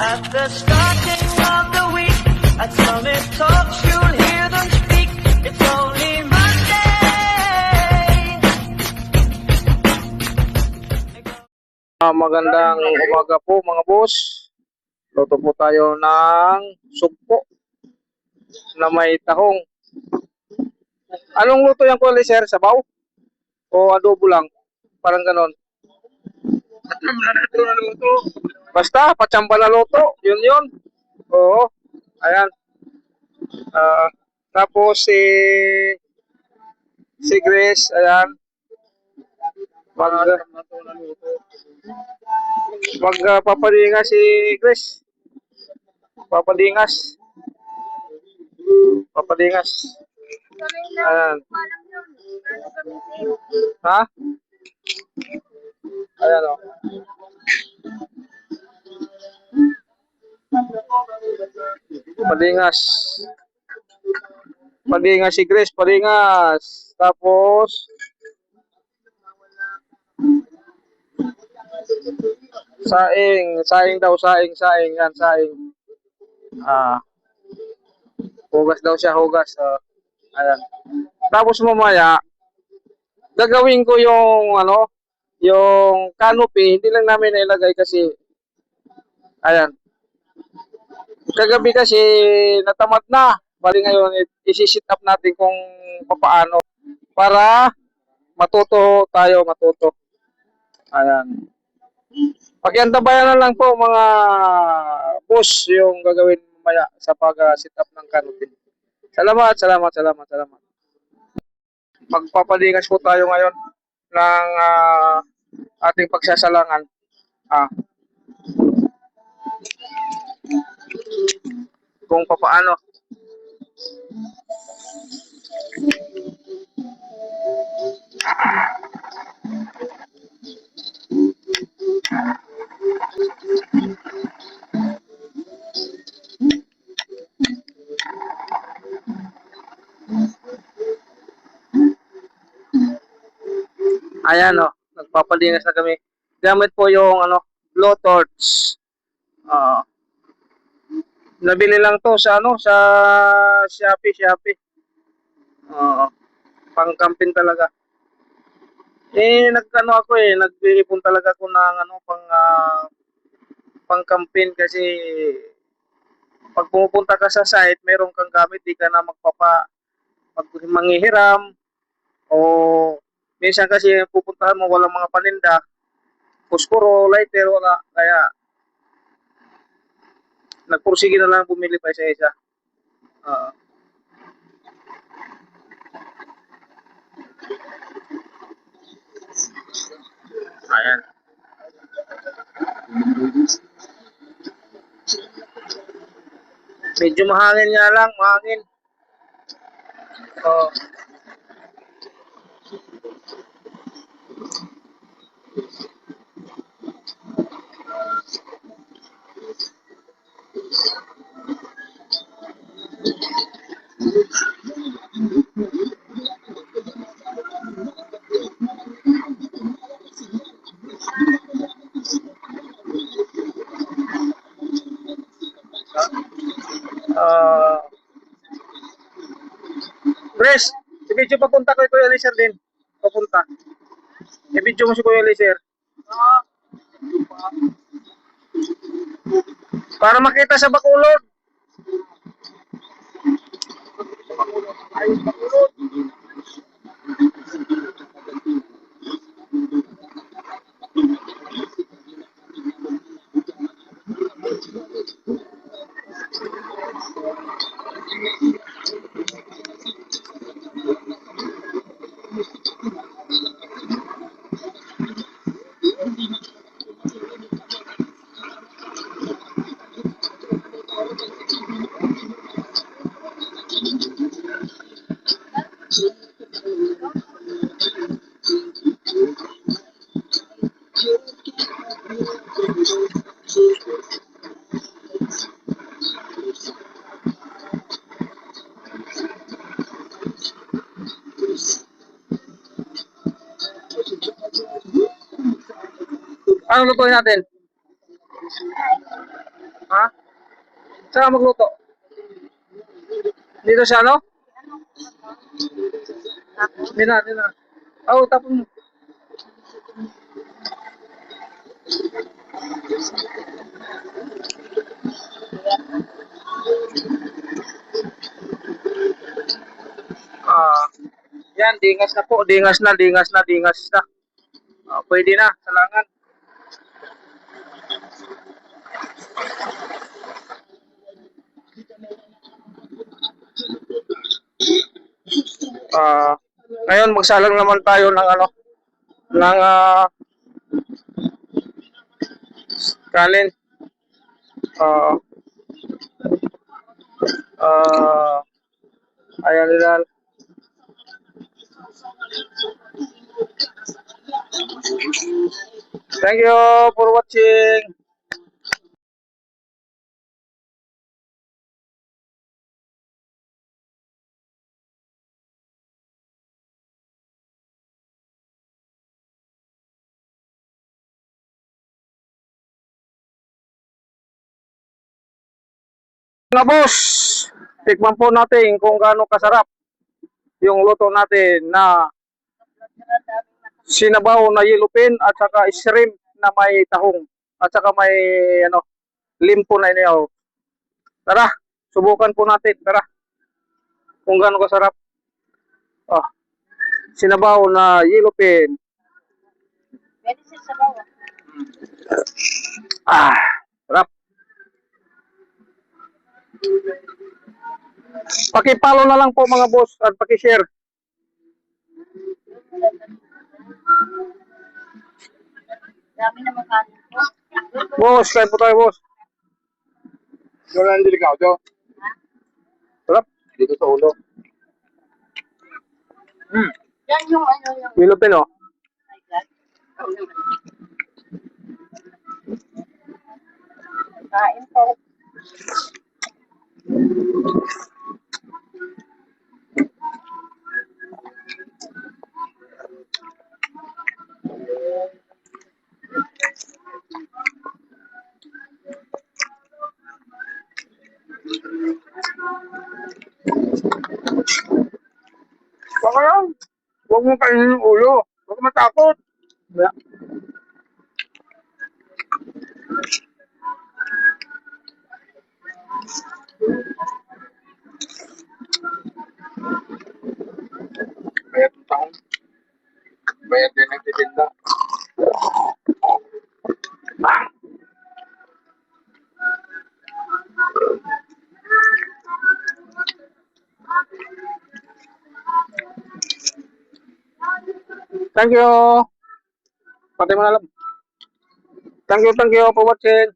At the starting of the week, at Summit Talks, you'll hear them speak. It's only Monday. Magandang umaga po mga boss. Luto po tayo ng sugpo na may tahong. Anong luto yan ko, sir? Sabaw? O adobo lang? Parang ganon. Basta, patsamba na luto. Yun. Oo. Ayan. Tapos si Grace, ayan. Magpapadingas si Grace. Papadingas. Ayan. Ha? Ayan o. Padingas. Padingas si Grace, padingas. Tapos saing daw, saing, yan, saing. Hugas daw siya, hugas. Ayan. Tapos mamaya, gagawin ko yung yung canopy, hindi lang namin nailagay kasi, ayan. Kagabi kasi natamad na. Bali ngayon, isi-sit up natin kung paano para matuto. Ayan. Pakiantabayan na lang po mga boss yung gagawin mamaya sa pag-sit up ng canopy. Salamat. Magpapadingas po tayo ngayon ng ating pagsasalangan. Kung paano. Ayan nagpapadingas na kami. Gamit po yung blowtorch. Nabili lang to sa sa Shopee. Pang-camping talaga. Nag-iipon talaga ako ng pang-camping kasi pag pumupunta ka sa site, meron kang gamit, di ka na manghihiram o minsan kasi pupuntahan mo walang mga paninda, puskuro, lighter, wala. Kaya nagpursige na lang bumili pa isa-isa. Ayan. Medyo mahangin nga lang, mahangin. Grace, i-video papunta kay Kuya Eliezer din. Papunta. I-video mo si Kuya Eliezer. Para makita sa Bacolod. Ano lutuin natin? Ha? Saan ka magluto? Dito siya, no? Di na. Oh, tapon mo. Ah, yan, dingas na po. Dingas na. Ah, pwede na, salangan. Ah, ngayon magsalang naman tayo ng ano, ng kanin. Ah, ah, ayan nila. Thank you for watching. Mga boss, tikman po natin kung gaano kasarap yung luto natin na sinabaw na yellowfin at saka shrimp na may tahong at saka may ano, limpo na inihaw. Tara, subukan po natin. Tara, kung gaano kasarap. Ah, sinabaw na yellowfin. Pwede sa sabaw. Ah, sarap. Paki-follow na lang po mga boss at paki-share. Dami na makanin po. Boss, kain po tayo, boss. Wala nang delikado. Sarap. Dito sa ulo. Yan yung ano yung... Yellowfin, oh. My God. Kain po. Baka lang. Huwag mo kainin yung ulo. Huwag ka matakot. Yeah. Bayad ng taong. Bayad din ang titinda. Thank you. Patay mo na lang. Thank you for watching.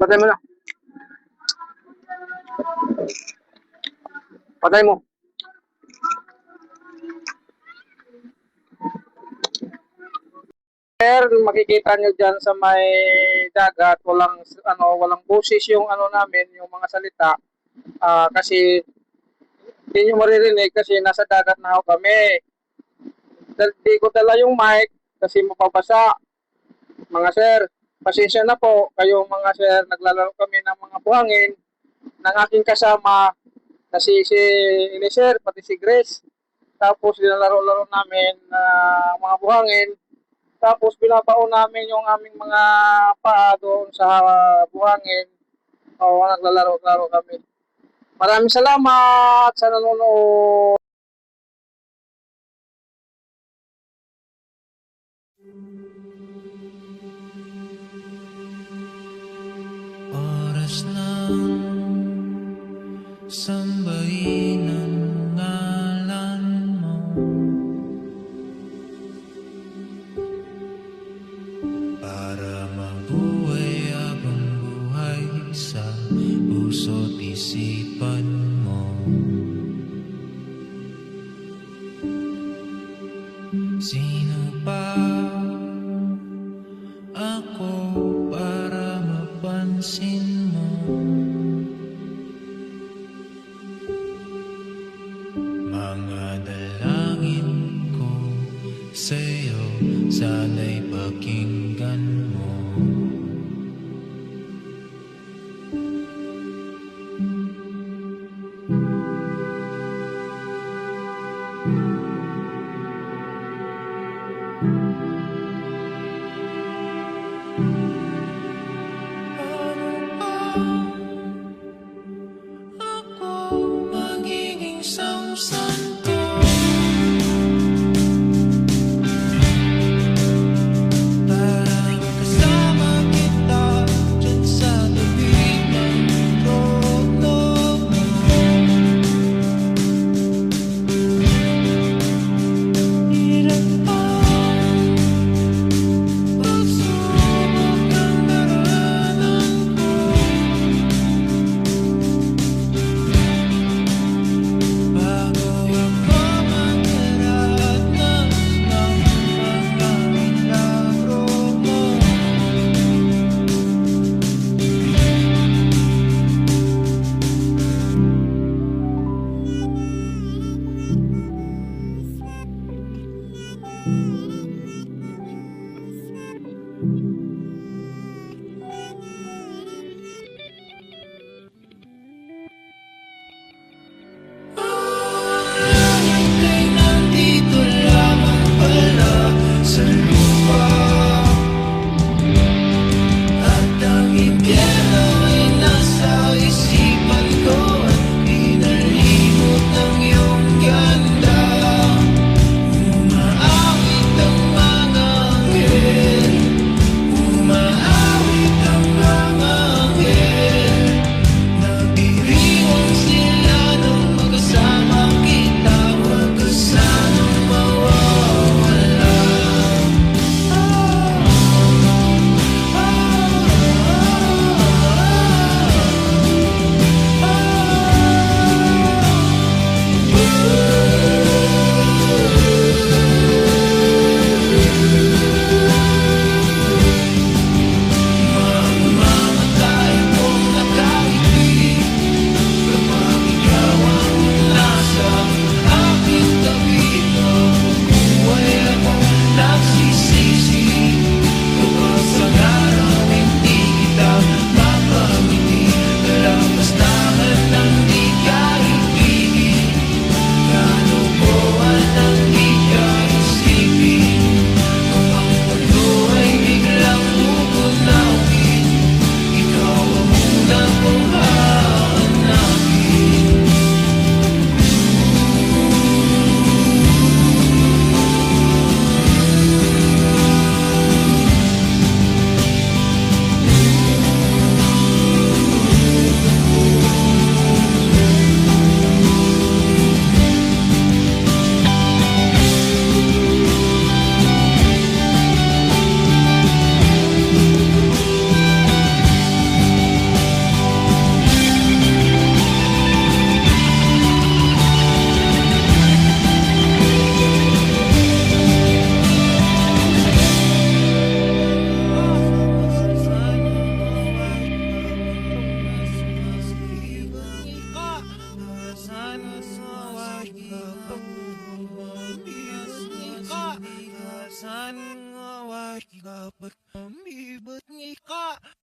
Patay mo na. Patay mo. Sir, makikita nyo dyan sa may dagat, walang boses yung ano namin, yung mga salita. Kasi hindi nyo maririnig kasi nasa dagat na ako kami. Di ko dala yung mic kasi mapabasa. Mga sir, pasensya na po kayo mga sir, naglalaro kami ng mga buhangin ng aking kasama na si Eliezer, pati si Grace. Tapos nilalaro-laro namin mga buhangin. Tapos binabaon namin yung aming mga paa doon sa buhangin. O, naglalaro-laro kami. Maraming salamat sa nanonood. Oras lang sambahin ang ngalan mo, para mabuhay habang buhay sa puso't isipan mo. Sino pa ako para mapansin mo? Mga dalangin ko sa'yo, sana'y pakinggan mo. Ako magiging samsanto para makasama kita dyan sa tabi ng trono mo. Hirap pa pagsubok ang daranan ko. Bago ako magkaranas ng mga milagro mo.